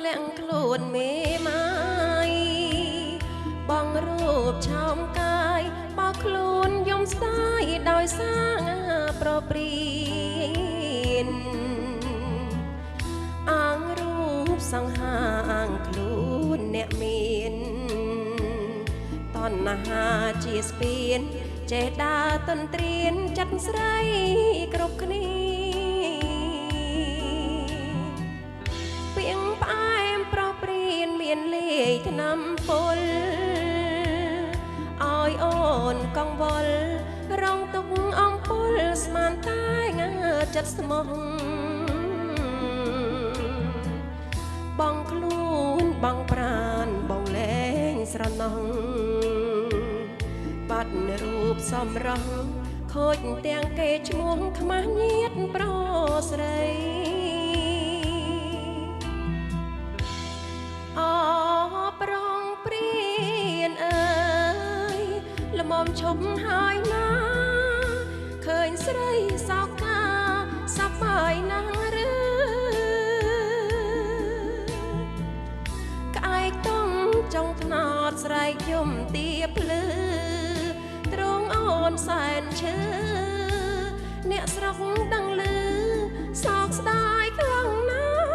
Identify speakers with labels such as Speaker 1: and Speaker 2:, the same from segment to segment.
Speaker 1: លាក់ខ្លួនមេម៉ាយបងរូបឆោមកាយបោកខ្លួនយំស្ដាយដោយសាងប្រព្រៀនអាងរូបសង្ហាអាងខ្លួនអ្នកមានតណ្ហាជាស្ពានចេះដើរទន្ទ្រានចិត្តស្រីគ្រប់គ្នាពាងផ្អែមប្រព្រៀនមានលេខថ្នាំពុលឲ្យអូនកងវល់រងទុកអំពុលស្មានតែងើចិត្តស្មោះបងខ្លួនបងប្រានបងលែងស្រណោះបាត់រូបសំរងខូចទាំងគេឈ្មោះខ្មាស់ញៀតប្រស្រីអប្រងព្រៀនអើយល្មមឈប់ហើយណាឃើញស្រីសោកាសប្បាយណាស់ឬក្អែកតង់ចុងថ្នោតស្រែកយំទាភ្លឺទ្រង់អូនសែនឈើអ្នកស្រុកដឹងឮសោកស្ដាយខ្លាំងណាស់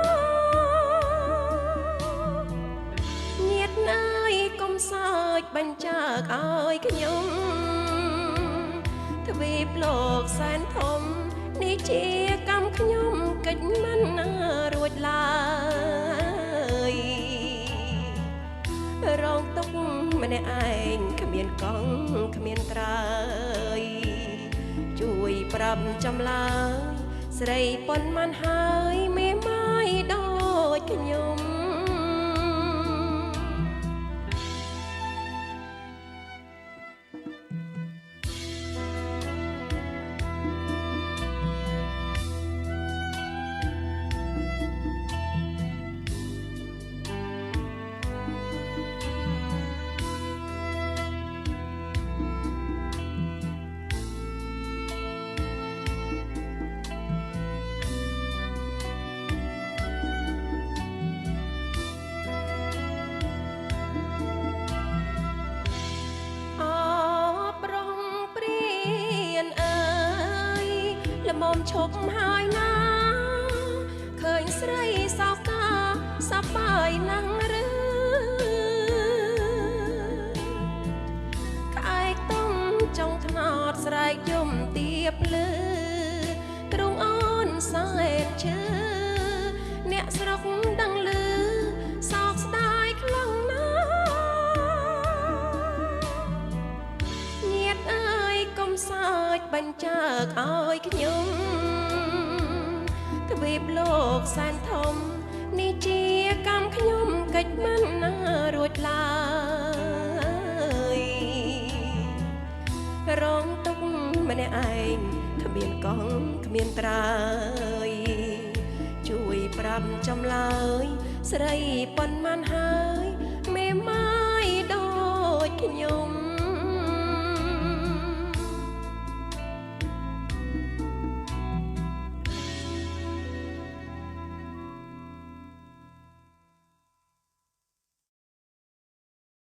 Speaker 1: ញាតិអើយកុំសើចបញ្ចើកឲ្យខ្ញុំទ្វីបលោកសែនធំនេះជាកម្មខ្ញុំកិច្ចមិនរួចឡើយរងទុកម្នាក់ឯងគ្មានកង់គ្មានត្រើយជួយប្រាប់ចម្លើយស្រីប៉ុនមិនហើយមេម៉ាយដូចខ្ញុំមុំឈប់ហើយណាឃើញស្រីសោកាសប្បាយណាស់ឬក្អែកតង់ចុងថ្នោតស្រែកយំទាភ្លឺទ្រង់អូនសែនឈើអ្នកស្រុកដឹងឮសោកស្ដាយខ្លាំងណាស់ញាតិអើយកុំសើចបញ្ចើកឲ្យខ្ញុំទ្វីបលោកសែនធំនេះជាកម្មខ្ញុំកិច្ចមិនរួចឡើយរងទុកម្នាក់ឯងគ្មានកង់គ្មានត្រើយជួយប្រាប់ចម្លើយស្រីប៉ុនមិនហើយមេម៉ាយដូចខ្ញុំ